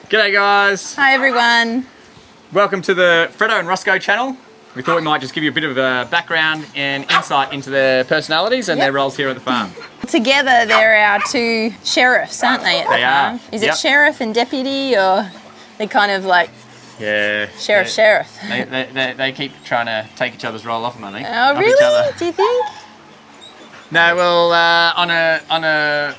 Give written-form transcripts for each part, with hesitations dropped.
G'day guys! Hi everyone! Welcome to the Fredo and Roscoe channel. We thought we might just give you a bit of a background and insight into their personalities and their roles here at the farm. Together they're our two sheriffs, aren't they, at the farm? Is it sheriff and deputy, or they're kind of like sheriff? They keep trying to take each other's role off them, I think. Oh really? Do you think? No, well, on a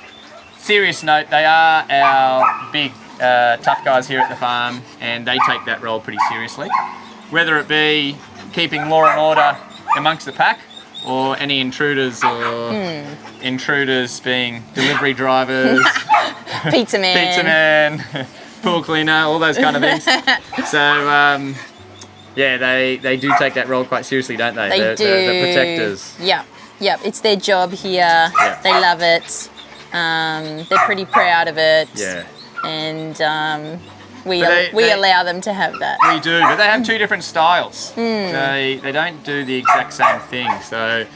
serious note, they are our big tough guys here at the farm, and they take that role pretty seriously. Whether it be keeping law and order amongst the pack, or any intruders, or intruders being delivery drivers, pizza man, pool cleaner, all those kind of things. So yeah, they do take that role quite seriously, don't they? They do. The protectors. Yep, it's their job here. Yep. They love it. They're pretty proud of it. Yeah. And we allow them to have that. We do, but they have two different styles. They don't do the exact same thing. So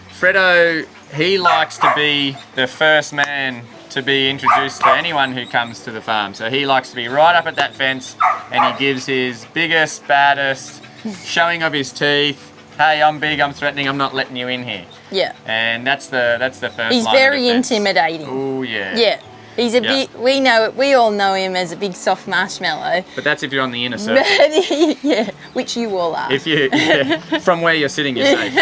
Fredo, he likes to be the first man to be introduced to anyone who comes to the farm. So he likes to be right up at that fence, and he gives his biggest, baddest, showing of his teeth. Hey, I'm big, I'm threatening, I'm not letting you in here. Yeah. And that's the first He's line very of defense. intimidating. Oh yeah. Yeah. He's a big, we all know him as a big soft marshmallow. But that's if you're on the inner circle. Yeah, which you all are. If you, from where you're sitting, you're safe.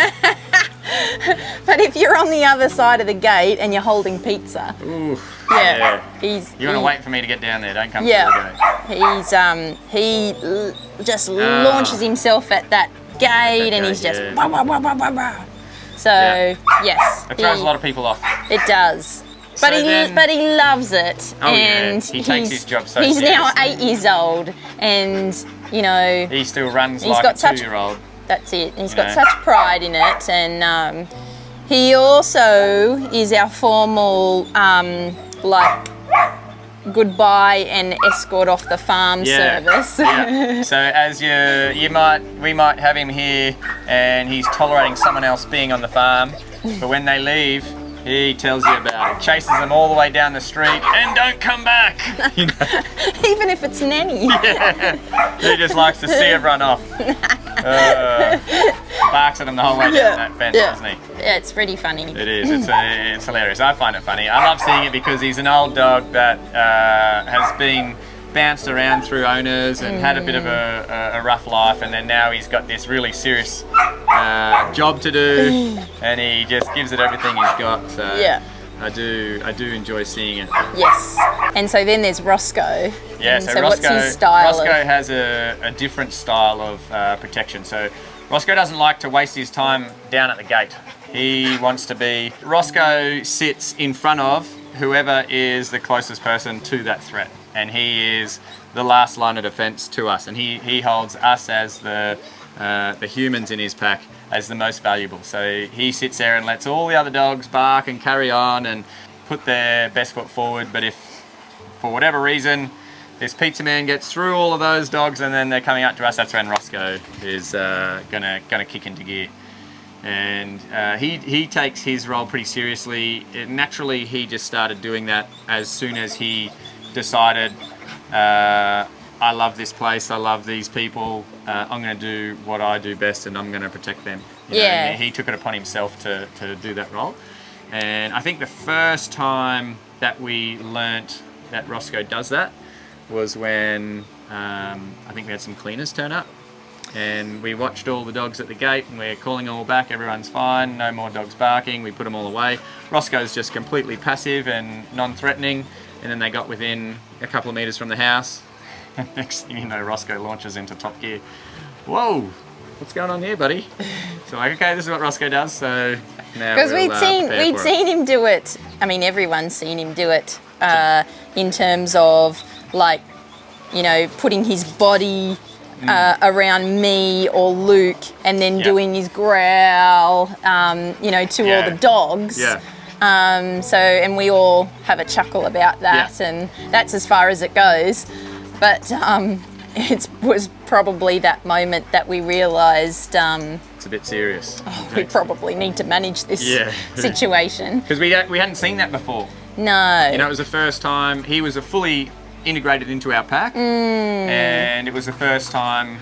But if you're on the other side of the gate and you're holding pizza, Oof, you want to wait for me to get down there, don't come through the gate. He just launches himself at that gate, and he's just bah, bah, bah, bah, bah, bah. So yes, it throws a lot of people off. It does. But he loves it, and he takes his job so he's seriously. now 8 years old, and you know he still runs like a 2-year-old. That's it. He's got such pride in it, and he also is our formal like goodbye and escort off the farm service. Yeah. So as we might have him here, and he's tolerating someone else being on the farm, but when they leave, he tells you about it. Chases them all the way down the street, and don't come back. You know? Even if it's Nanny. Yeah. He just likes to see everyone off. Barks at them the whole way down that fence, doesn't he? Yeah, it's pretty funny. It is. It's hilarious. I find it funny. I love seeing it because he's an old dog that has been bounced around through owners and had a bit of a rough life, and then now he's got this really serious job to do, and he just gives it everything he's got. So I do enjoy seeing it. Yes. And so then there's Roscoe. Yeah. So Roscoe, what's his style? Roscoe has a different style of protection. So Roscoe doesn't like to waste his time down at the gate. He wants to be. Roscoe sits in front of whoever is the closest person to that threat, and he is the last line of defense to us, and he holds us as the humans in his pack as the most valuable. So he sits there and lets all the other dogs bark and carry on and put their best foot forward, but if for whatever reason this pizza man gets through all of those dogs and then they're coming up to us, that's when Roscoe is gonna kick into gear. And he takes his role pretty seriously. Naturally, he just started doing that as soon as he decided, I love this place, I love these people, I'm going to do what I do best, and I'm going to protect them. You know, he took it upon himself to do that role. And I think the first time that we learnt that Roscoe does that was when I think we had some cleaners turn up, and we watched all the dogs at the gate, and we're calling them all back, everyone's fine, no more dogs barking, we put them all away. Roscoe's just completely passive and non-threatening, and then they got within a couple of metres from the house. Next thing you know, Roscoe launches into top gear. Whoa, what's going on here, buddy? So like, okay, this is what Roscoe does, so now because we'd seen him do it. I mean, everyone's seen him do it in terms of, like, you know, putting his body around me or Luke, and then doing his growl, you know, to all the dogs. Yeah. And we all have a chuckle about that, and that's as far as it goes. But it was probably that moment that we realised it's a bit serious. We probably need to manage this situation. Because we hadn't seen that before. No. You know, it was the first time. He was a fully integrated into our pack, and it was the first time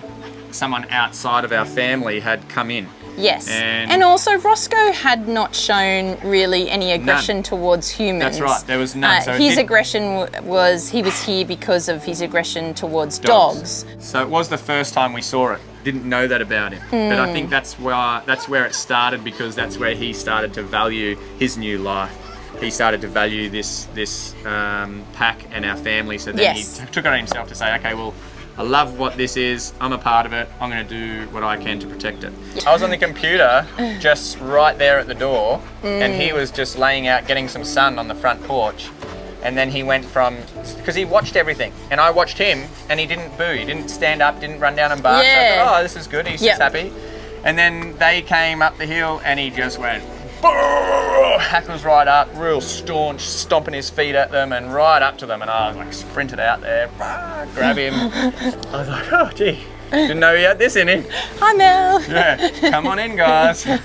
someone outside of our family had come in. Yes, and also Roscoe had not shown really any aggression towards humans. That's right, there was none. So his aggression was, he was here because of his aggression towards dogs. So it was the first time we saw it. Didn't know that about him, but I think that's where it started, because that's where he started to value his new life. He started to value this pack and our family. So then he took it on himself to say, okay, well, I love what this is. I'm a part of it. I'm going to do what I can to protect it. I was on the computer just right there at the door, and he was just laying out, getting some sun on the front porch. And then he went because he watched everything, and I watched him, and he didn't boo. He didn't stand up, didn't run down and bark. So I thought, oh, this is good. He's just happy. And then they came up the hill, and he just went, hackles right up, real staunch, stomping his feet at them and right up to them, and I was like sprinted out there, grab him. I was like, oh gee, didn't know he had this in him. Hi Mel. Yeah, come on in guys. So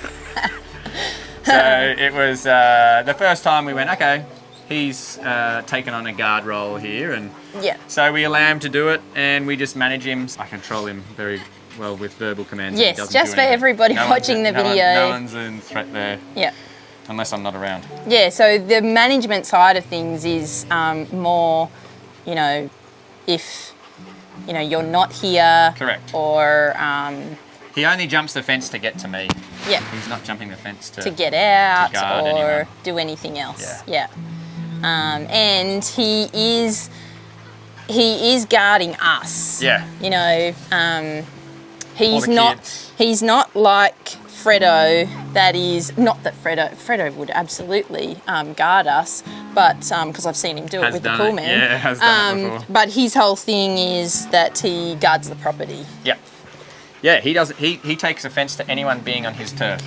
it was the first time we went, okay, he's taken on a guard role here, and so we allow him to do it, and we just manage him. I control him very well with verbal commands. Yes, just for everybody watching the video. No one's in threat there. Yeah. Unless I'm not around. Yeah, so the management side of things is more, you know, if, you know, you're not here. Correct. Or... he only jumps the fence to get to me. Yeah. He's not jumping the fence to get out to guard or anyone. do anything else. Yeah. And he is guarding us. Yeah. You know, he's kids. not like Fredo. That is not that Fredo would absolutely guard us, but because I've seen him do it with the pool man. Yeah, has done it before. But his whole thing is that he guards the property. Yeah. Yeah, he does. He takes offence to anyone being on his turf.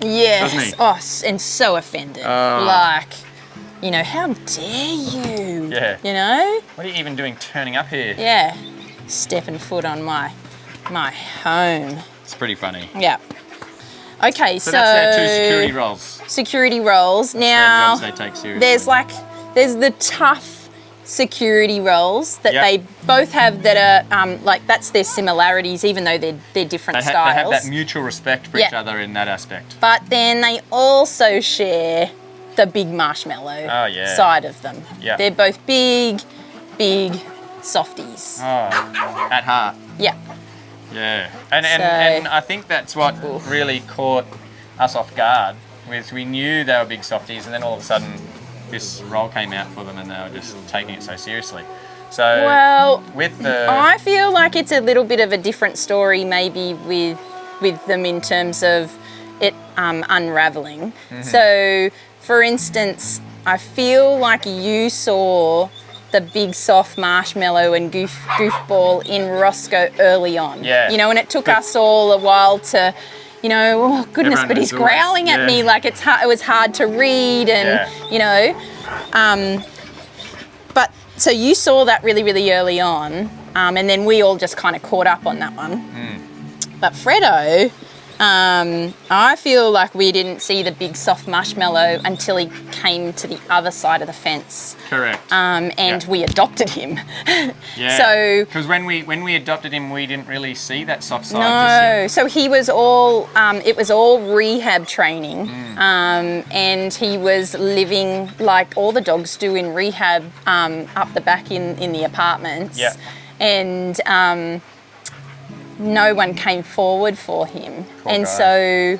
Yes. Doesn't he? Oh, and so offended. Like, you know, how dare you? Yeah. You know? What are you even doing turning up here? Yeah. Stepping foot on my home. It's pretty funny. Yeah. Okay, so that's their two security roles. Security roles. Now, their jobs they take seriously. there's the tough security roles that they both have that are like, that's their similarities, even though they're different styles. They have that mutual respect for each other in that aspect. But then they also share the big marshmallow side of them. Yeah. They're both big softies. Oh, at heart. Yeah. Yeah, and I think that's what really caught us off guard. We knew they were big softies, and then all of a sudden this role came out for them, and they were just taking it so seriously. So I feel like it's a little bit of a different story, maybe with them in terms of it unraveling. So, for instance, I feel like you saw the big soft marshmallow and goofball in Roscoe early on. Yeah. You know, and it took us all a while to, you know, oh goodness, Everyone but he's growling at me like it was hard to read, and you know. But so you saw that really, really early on, and then we all just kind of caught up on that one. But Fredo, I feel like we didn't see the big soft marshmallow until he came to the other side of the fence. Correct. And we adopted him. Yeah. So because when we adopted him, we didn't really see that soft side. No. So he was all it was all rehab training, and he was living like all the dogs do in rehab up the back in the apartments. Yeah. And no one came forward for him. Poor guy. So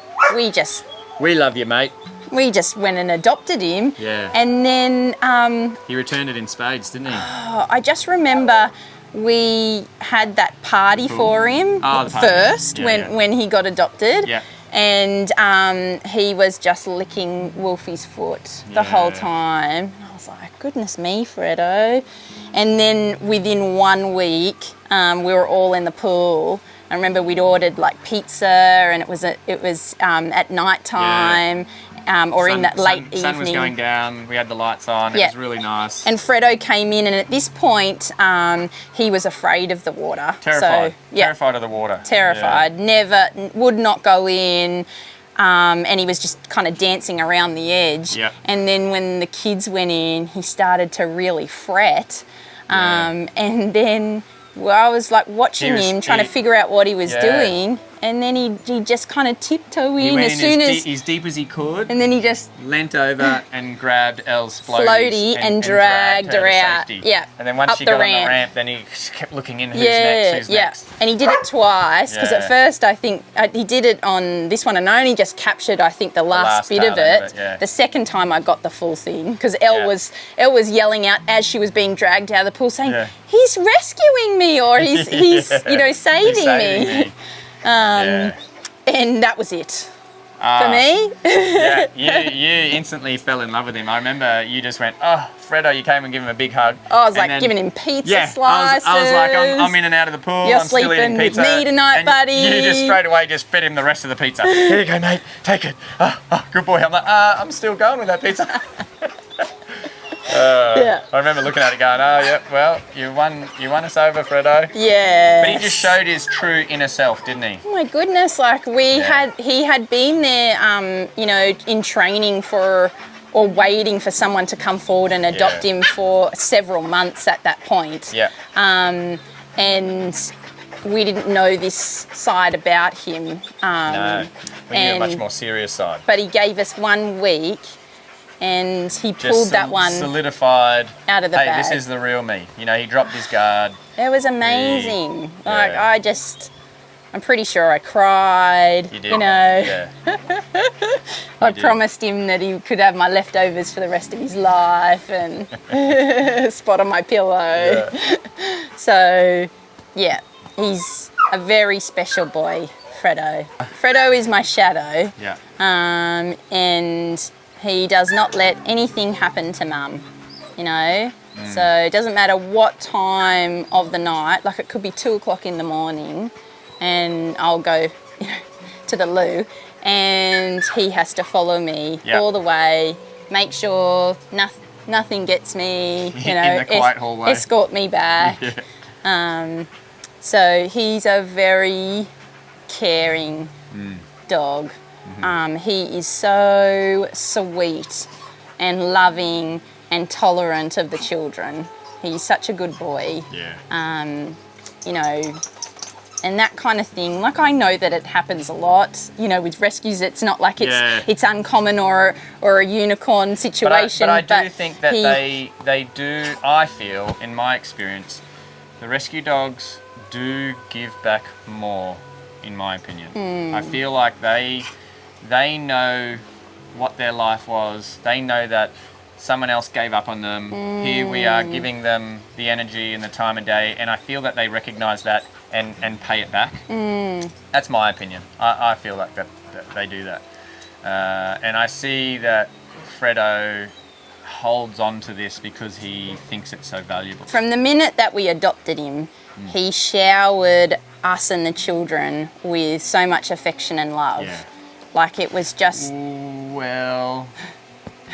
We love you, mate. we just went and adopted him. Yeah. And then He returned it in spades, didn't he? I just remember we had that party for him the party. first when he got adopted. Yeah. And he was just licking Wolfie's foot the whole time. I was like, goodness me, Fredo. And then within 1 week, we were all in the pool. I remember we'd ordered like pizza, and it was at night time, or in that late evening. Sun was going down. We had the lights on. It was really nice. And Fredo came in, and at this point, he was afraid of the water. Terrified. So, Terrified of the water. Terrified. Never would not go in. And he was just kind of dancing around the edge. Yep. And then when the kids went in, he started to really fret. And then I was like watching him, trying to figure out what he was doing. And then he just kind of tiptoe in as soon as deep as he could. And then he just leant over and grabbed Elle's floaty and dragged her out. Safety. Yeah. And then once she got on the ramp, then he just kept looking in who's next. And he did it twice because at first I think he did it on this one and I only just captured I think the last bit of it. The second time I got the full thing because Elle was yelling out as she was being dragged out of the pool saying, "He's rescuing me," or he's saving me. And that was it for me. You instantly fell in love with him. I remember you just went, "Oh, Fredo," you came and gave him a big hug. I was like giving him pizza slices. I was like, I'm in and out of the pool. You're I'm still eating pizza. With me tonight, and buddy. You just straight away just fed him the rest of the pizza. Here you go, mate. Take it. Oh, good boy. I'm like, I'm still going with that pizza. I remember looking at it going, "Oh, yeah, well, you won us over, Fredo." Yeah. But he just showed his true inner self, didn't he? Oh my goodness! Like he had been there, in training for or waiting for someone to come forward and adopt him for several months at that point. Yeah. And we didn't know this side about him. No, we knew a much more serious side. But he gave us 1 week. And he pulled that one solidified out of the bag. This is the real me. He dropped his guard. It was amazing. I'm pretty sure I cried. You did. I promised him that he could have my leftovers for the rest of his life and spot on my pillow. So, he's a very special boy, Fredo. Fredo is my shadow. Yeah. And he does not let anything happen to Mum, So it doesn't matter what time of the night, like it could be 2 o'clock in the morning and I'll go to the loo and he has to follow me all the way, make sure nothing gets me, in the quiet hallway. Escort me back. So he's a very caring dog. He is so sweet and loving and tolerant of the children. He's such a good boy. Yeah. And that kind of thing. Like I know that it happens a lot. With rescues, it's not like it's uncommon or a unicorn situation. But I do think that they do. I feel, in my experience, the rescue dogs do give back more. In my opinion, I feel like they know what their life was. They know that someone else gave up on them. Here we are giving them the energy and the time of day, and I feel that they recognise that and pay it back. That's my opinion. I feel like that they do that. And I see that Fredo holds on to this because he thinks it's so valuable. From the minute that we adopted him, he showered us and the children with so much affection and love. Yeah. Like it was just... Well,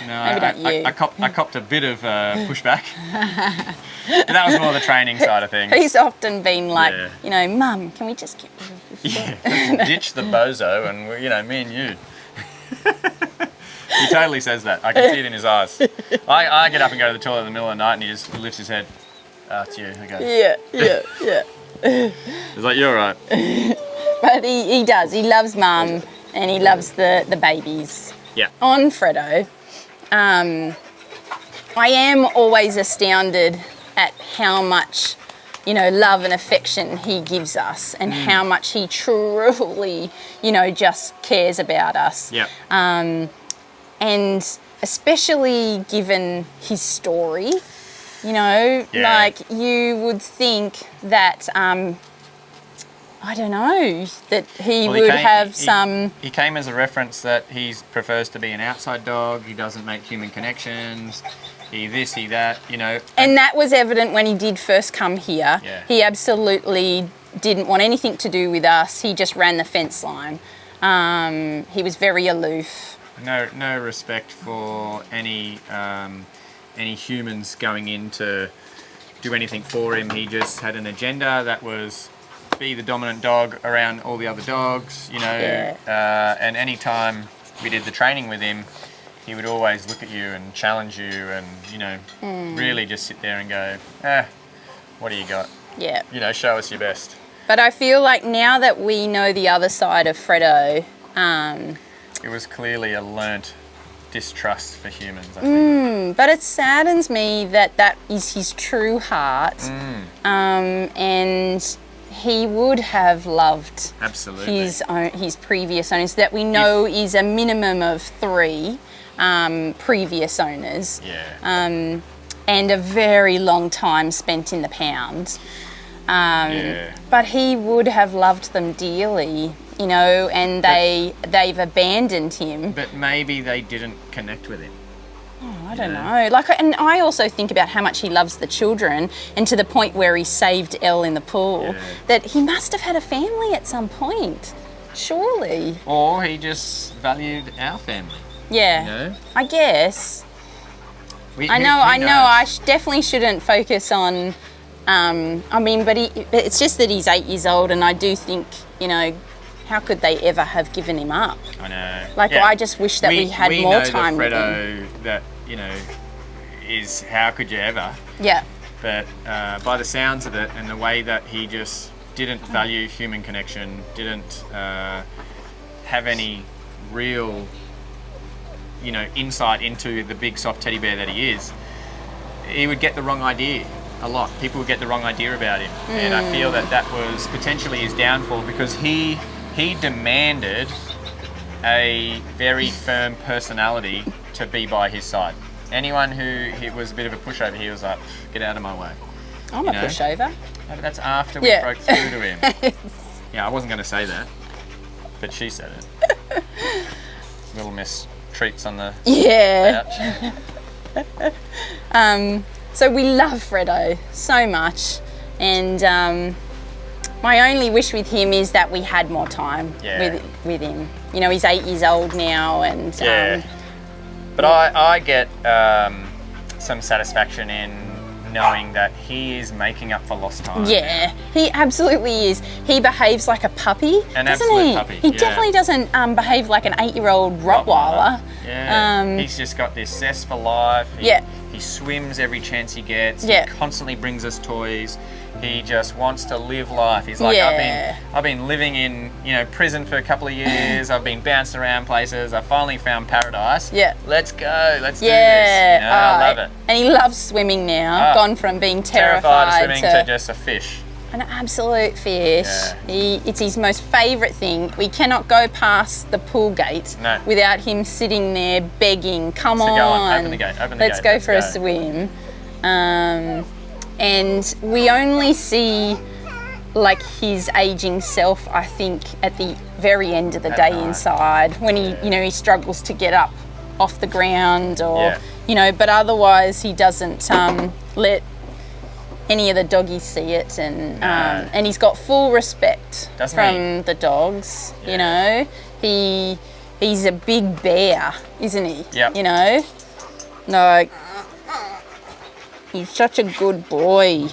no, maybe not you. I copped a bit of pushback. But that was more the training side of things. He's often been like, Mum, can we just get rid of this? Ditch the bozo and, me and you. He totally says that. I can see it in his eyes. I get up and go to the toilet in the middle of the night and he just lifts his head. Oh, it's you. Okay. Yeah. He's like, you're right. But he does. He loves Mum and he loves the babies. Yeah. On Fredo, I am always astounded at how much, love and affection he gives us and how much he truly, just cares about us. Yeah. And especially given his story, like you would think that, I don't know, that he have some... He came as a reference that he prefers to be an outside dog, he doesn't make human connections, he this, he that, And that was evident when he did first come here. Yeah. He absolutely didn't want anything to do with us, he just ran the fence line. He was very aloof. No respect for any humans going in to do anything for him. He just had an agenda that was be the dominant dog around all the other dogs, and any time we did the training with him, he would always look at you and challenge you and, really just sit there and go, What do you got? Yeah. You know, show us your best. But I feel like now that we know the other side of Fredo, It was clearly a learnt distrust for humans, I think. but it saddens me that that is his true heart, and he would have loved Absolutely. his previous owners that we know is a minimum of 3 previous owners. Yeah. And a very long time spent in the pound. But he would have loved them dearly, you know, and they've abandoned him. But maybe they didn't connect with him. I don't know. Like, and I also think about how much he loves the children, and to the point where he saved Elle in the pool, that he must have had a family at some point, surely. Or he just valued our family. Yeah, You know? I guess. We, I who- know. who I know. knows? I definitely shouldn't focus on. I mean, but it's just that he's 8 years old, and I do think, you know, how could they ever have given him up? I know. Like, Yeah. I just wish that we had more time We with know him. the Fredo that, you know, is how could you ever? Yeah. But by the sounds of it and the way that he just didn't value human connection, didn't have any real, you know, insight into the big soft teddy bear that he is, he would get the wrong idea a lot. People would get the wrong idea about him. And I feel that that was potentially his downfall, because he demanded a very firm personality to be by his side. Anyone who he was a bit of a pushover, he was like, get out of my way. I'm You a know? pushover. No, but that's after we Yeah. broke through to him. Yeah, I wasn't going to say that, but she said it. Little Miss treats on the Yeah. couch. So we love Fredo so much, and my only wish with him is that we had more time with him. You know, he's 8 years old now, and Yeah. But I get some satisfaction in knowing that he is making up for lost time. yeah, he absolutely is. He behaves like a puppy, An doesn't absolute he? puppy, He yeah. definitely doesn't behave like an 8-year-old Rottweiler. Yeah. He's just got this zest for life. He swims every chance he gets. Yeah. He constantly brings us toys. He just wants to live life. He's like, Yeah. I've been living in, you know, prison for a couple of years. I've been bouncing around places. I finally found paradise. Yeah. Let's go. Let's do this. Yeah, You know, I love it. And he loves swimming now. Oh. Gone from being Terrified of terrified swimming to just a fish. an absolute fish. Yeah. It's his most favourite thing. We cannot go past the pool gate No. without him sitting there begging, come So on, go on, open the gate, open the let's gate, go let's for a go." swim. And we only see like his aging self, I think, at the very end of the At day night. inside, when he, you know, he struggles to get up off the ground, or Yeah. you know, but otherwise he doesn't let any of the doggies see it, and he's got full respect Doesn't from he? the dogs. Yeah. You know, he's a big bear, isn't he? Yep. You know, like he's such a good boy.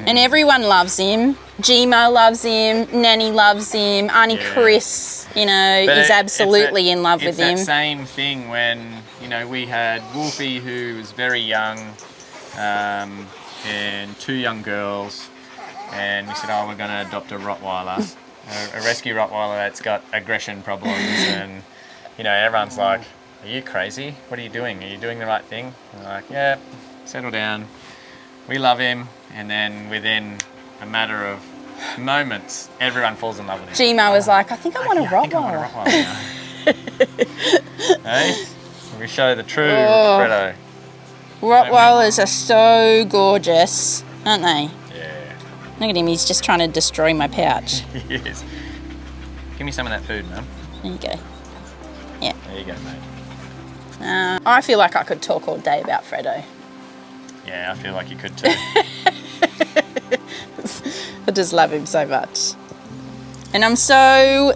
And everyone loves him. Gmo loves him. Nanny loves him. Auntie Yeah. Chris, you know, But is it's absolutely that- in love with It's him. that same thing when, you know, we had Wolfie, who was very young, and 2 young girls, and we said, oh, we're going to adopt a Rottweiler, a rescue Rottweiler that's got aggression problems, and, you know, everyone's like, are you crazy? What are you doing? Are you doing the right thing? And we're like, yeah, settle down. We love him, and then within a matter of moments, everyone falls in love with him. Gmo was like, I think I want a Yeah, I think I want a Rottweiler. Rottweiler now. Hey? We show the true Oh. Fredo. Rottweilers are so gorgeous, aren't they? Yeah, Look at him, he's just trying to destroy my pouch. he is. Give me some of that food, man. There you go. There you go, mate. I feel like I could talk all day about Fredo. Yeah, I feel like you could too. I just love him so much. And I'm so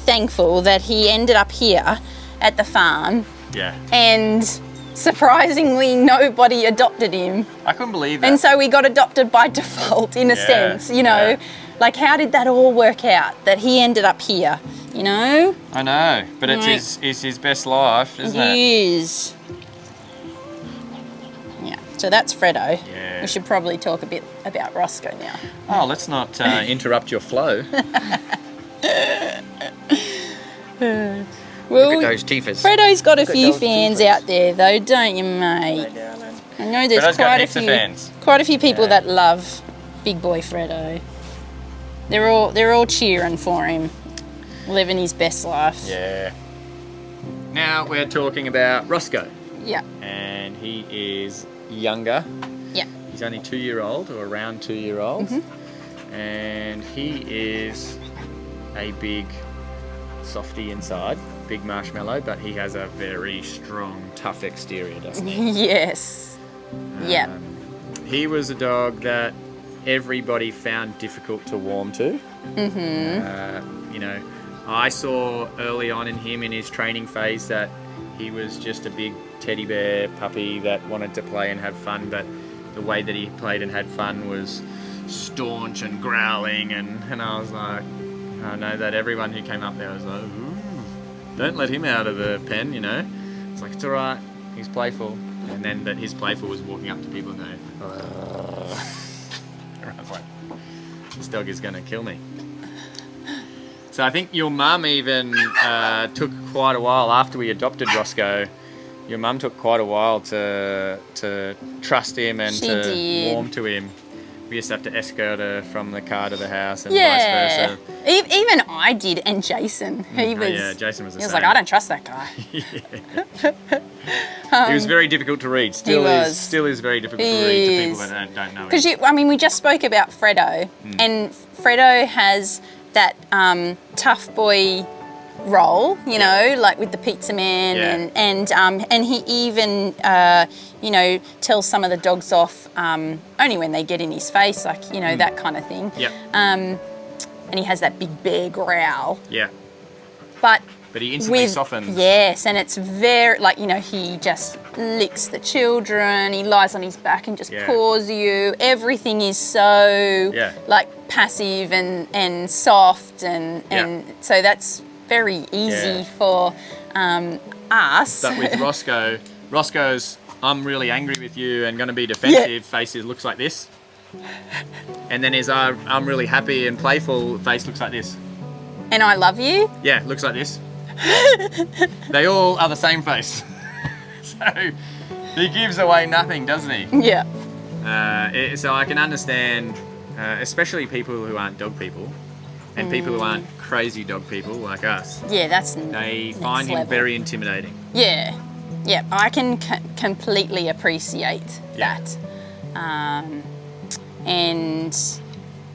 thankful that he ended up here at the farm, Yeah. and surprisingly nobody adopted him. I couldn't believe that. And so we got adopted by default, in a Yeah, sense, you know. yeah. Like, how did that all work out, that he ended up here, you know? I know, but it's Right. his best life, isn't it? He is. Yeah, So that's Fredo. Yeah. We should probably talk a bit about Roscoe now. Oh, let's not interrupt your flow. Well, Look at those teethers. Fredo's got a Look at few those fans teethers. out there, though, don't you, mate? I know there's Fredo's got quite a heaps of few, fans. quite a few people Yeah. that love big boy Fredo. They're all cheering for him, living his best life. Yeah. Now we're talking about Roscoe. Yeah. And he is younger. Yeah. He's only 2-year-old or around 2-year-old. Mm-hmm. And he is a big softy inside, big marshmallow, but he has a very strong, tough exterior, doesn't he? Yes. Yeah. He was a dog that everybody found difficult to warm to. Mm-hmm. You know, I saw early on in him in his training phase that he was just a big teddy bear puppy that wanted to play and have fun, but the way that he played and had fun was staunch and growling, and I was like, I know that everyone who came up there was like, ooh, don't let him out of the pen, you know. It's like, it's all right, he's playful. And then that his playful was walking up to people and going, I was like, this dog is going to kill me. So I think your mum even took quite a while after we adopted Roscoe. Your mum took quite a while to trust him and She to did. warm to him. We used to have to escort her from the car to the house and Yeah. vice versa. Even I did, and Jason. He was. Yeah, Jason was the He was same. like, I don't trust that guy. He was very difficult to read. Still is very difficult to read to people that don't know him. Because we just spoke about Fredo, and Fredo has that tough boy role, you know, like with the pizza man, Yeah. and he even tells some of the dogs off only when they get in his face, like that kind of thing. Yeah. And he has that big bear growl, Yeah. but he instantly softens. Yes, and it's very he just licks the children. He lies on his back and just paws you. Everything is so like passive and soft, and so that's very easy for us. But with Roscoe's I'm really angry with you and going to be defensive face looks like this. And then his I'm really happy and playful face looks like this. And I love you? Yeah, looks like this. They all are the same face. So he gives away nothing, doesn't he? Yeah. So I can understand, especially people who aren't dog people and people who aren't crazy dog people like us. Yeah, They find him very intimidating. Yeah. Yeah, I can completely appreciate that. And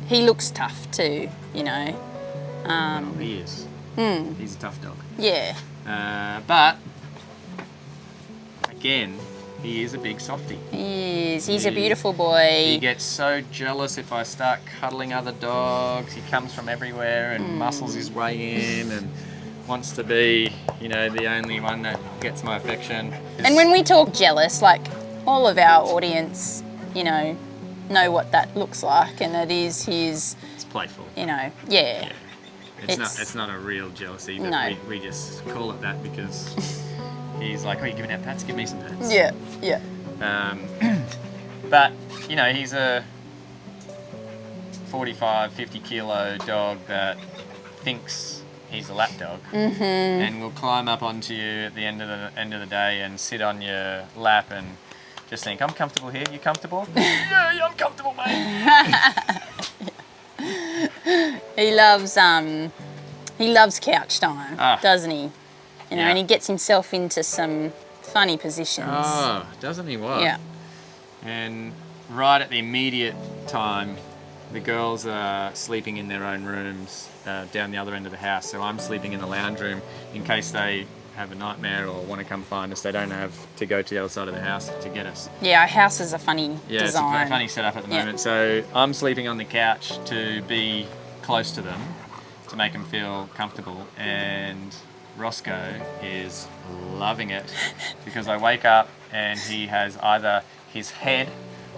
he looks tough too, Well, he is. He's a tough dog. Yeah. But again, he is a big softie. He is. He's a beautiful boy. He gets so jealous if I start cuddling other dogs. He comes from everywhere and muscles his way in and wants to be, the only one that gets my affection. And when we talk jealous, like all of our audience, know what that looks like, and it is his. It's playful. Yeah. It's not a real jealousy, but No. we just call it that because he's like, oh, you're giving out pats? Give me some pats. Yeah. Yeah. But, he's a 45, 50 kilo dog that thinks he's a lap dog and will climb up onto you at the end of the day and sit on your lap and just think, I'm comfortable here, you comfortable? Yeah, I'm comfortable, mate. He loves couch time, doesn't he? And he gets himself into some funny positions. Oh, doesn't he what? Yeah. And right at the immediate time, the girls are sleeping in their own rooms down the other end of the house. So I'm sleeping in the lounge room in case they have a nightmare or want to come find us. They don't have to go to the other side of the house to get us. Yeah, our house is a funny Yeah, design. it's a funny setup at the moment. So I'm sleeping on the couch to be close to them, to make them feel comfortable. And Roscoe is loving it because I wake up and he has either his head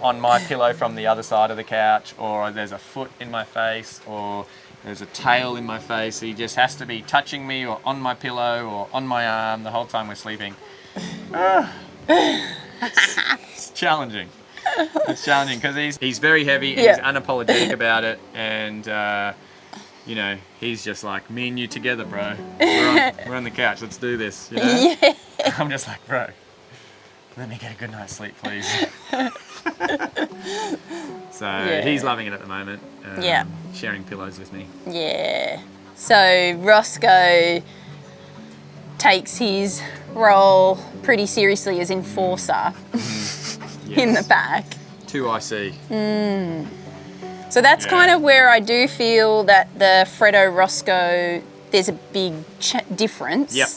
on my pillow from the other side of the couch, or there's a foot in my face, or there's a tail in my face. He just has to be touching me or on my pillow or on my arm the whole time we're sleeping. It's challenging. It's challenging because he's very heavy and he's unapologetic about it, and you know, he's just like, me and you together, bro. We're on the couch. Let's do this. You know? Yeah. I'm just like, bro, let me get a good night's sleep, please. So he's loving it at the moment. Sharing pillows with me. Yeah. So Roscoe takes his role pretty seriously as enforcer in the pack. 2 IC. So that's kind of where I do feel that the Freddo Rosco, there's a big difference. Yep.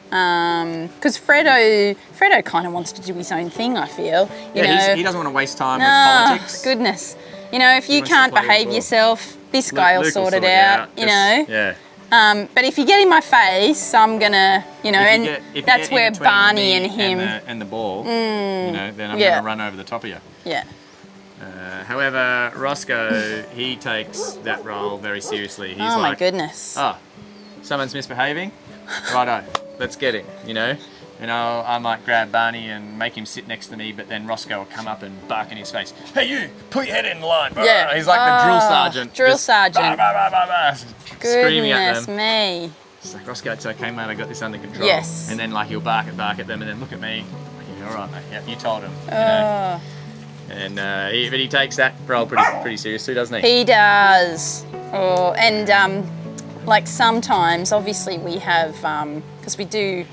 Because Fredo kind of wants to do his own thing, I feel. You know, he doesn't want to waste time with politics. Goodness. You know, if you can't behave yourself, this guy will sort it out, you know. Yeah. But if you get in my face, I'm gonna, you know, and that's where Barney and him and the ball, you know, then I'm gonna run over the top of you. Yeah. However, Roscoe, he takes that role very seriously. He's oh like, my goodness. Oh, someone's misbehaving? Righto, let's get him, you know? And I might grab Barney and make him sit next to me, but then Roscoe will come up and bark in his face. Hey, you, put your head in the line. Yeah. He's like the drill sergeant. Drill sergeant. Screaming at them. Goodness me. It's like, Roscoe, it's okay, mate, I got this under control. Yes. And then like he'll bark at them and then look at me. Like, yeah, all right, mate. Yeah, you told him. You know? And but he takes that role pretty seriously, doesn't he? He does. Oh, and like sometimes, obviously, we have because we do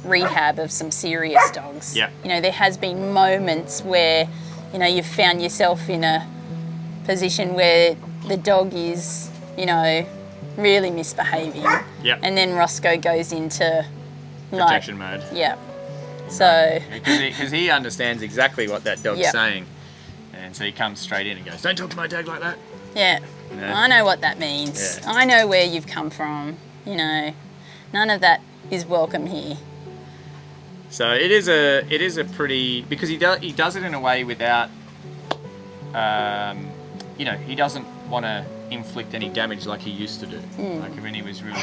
rehab of some serious dogs. Yeah. You know, there has been moments where, you know, you've found yourself in a position where the dog is, you know, really misbehaving. Yep. And then Roscoe goes into protection mode. Yeah. So because he understands exactly what that dog's saying, and so he comes straight in and goes, "Don't talk to my dog like that." Yeah, you know? I know what that means. Yeah. I know where you've come from. You know, none of that is welcome here. So it is a pretty, because he does it in a way without, you know, he doesn't want to inflict any damage like he used to do, like when he was really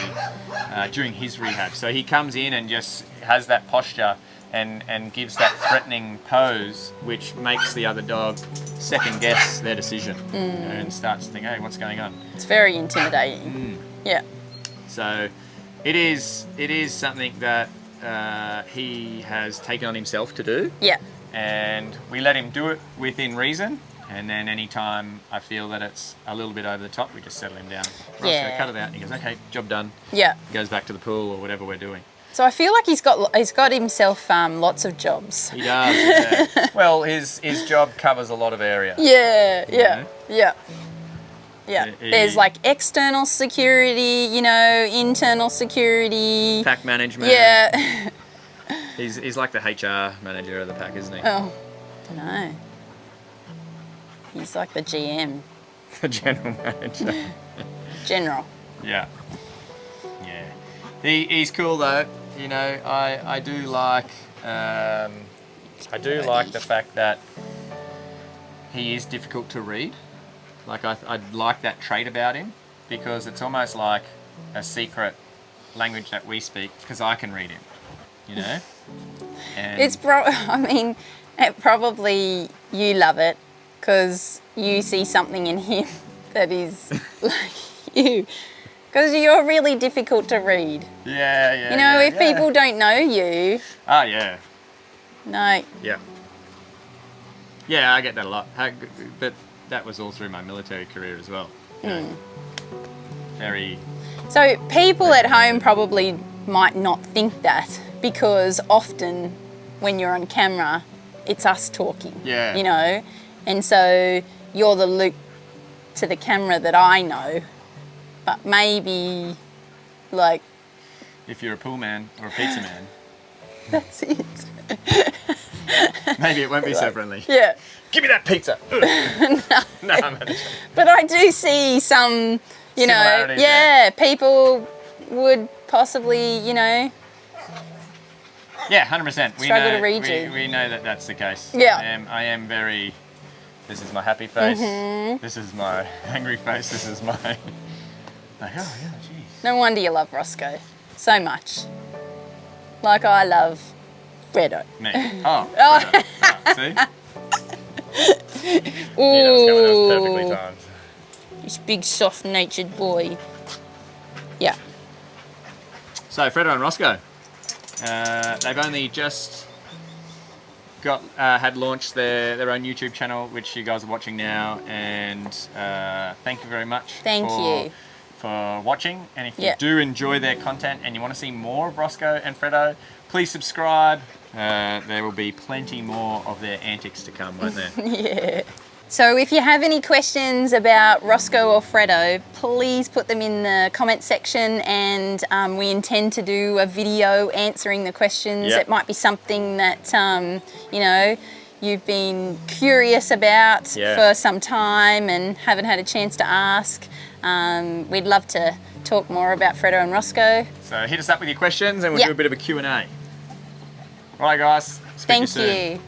during his rehab. So he comes in and just has that posture and gives that threatening pose, which makes the other dog second guess their decision, you know, and starts to think, hey, what's going on? It's very intimidating. Yeah. So it is something that he has taken on himself to do. Yeah. And we let him do it within reason. And then anytime I feel that it's a little bit over the top, we just settle him down. Roscoe, cut it out. And he goes, okay, job done. Yeah. He goes back to the pool or whatever we're doing. So I feel like he's got himself lots of jobs. He does. Yeah. Well, his job covers a lot of area. Yeah. know? Yeah. There's like external security, you know, internal security. Pack management. Yeah. He's like the HR manager of the pack, isn't he? Oh, I don't know. He's like the GM. The general manager. General. Yeah. Yeah. He's cool though. You know, I do like the fact that he is difficult to read. Like I like that trait about him, because it's almost like a secret language that we speak, because I can read him. You know. And I mean, probably you love it because you see something in him that is like you. Because you're really difficult to read. Yeah. You know, if people don't know you. Oh, yeah. No. Yeah. Yeah, I get that a lot. But that was all through my military career as well. You know, very. So people at home probably might not think that, because often when you're on camera, it's us talking. Yeah. You know? And so you're the Luke to the camera that I know. But maybe, like... If you're a pool man or a pizza man. That's it. Maybe it won't be so friendly. Yeah. Give me that pizza. No, I'm only joking. But I do see some, you know, people would possibly, you know... Yeah, 100%. Struggle to read you. We know that that's the case. Yeah. I am very... This is my happy face. This is my angry face. This is my... Like, oh, yeah, jeez. No wonder you love Roscoe so much. Like I love Fredo. Me. Oh. Fredo. Oh, see? That was perfectly Ooh, timed. this big soft-natured boy. Yeah. So Fredo and Roscoe, they've only just had launched their own YouTube channel, which you guys are watching now, and thank you very much. Thank you for watching. And if you Yeah. do enjoy their content and you want to see more of Roscoe and Fredo, please subscribe. There will be plenty more of their antics to come, won't there? Yeah. So if you have any questions about Roscoe or Fredo, please put them in the comment section, and we intend to do a video answering the questions. Yep. It might be something that, you know, you've been curious about for some time and haven't had a chance to ask. We'd love to talk more about Fredo and Roscoe. So hit us up with your questions and we'll do a bit of a Q&A. All right, guys. Speak to you soon. Thank you.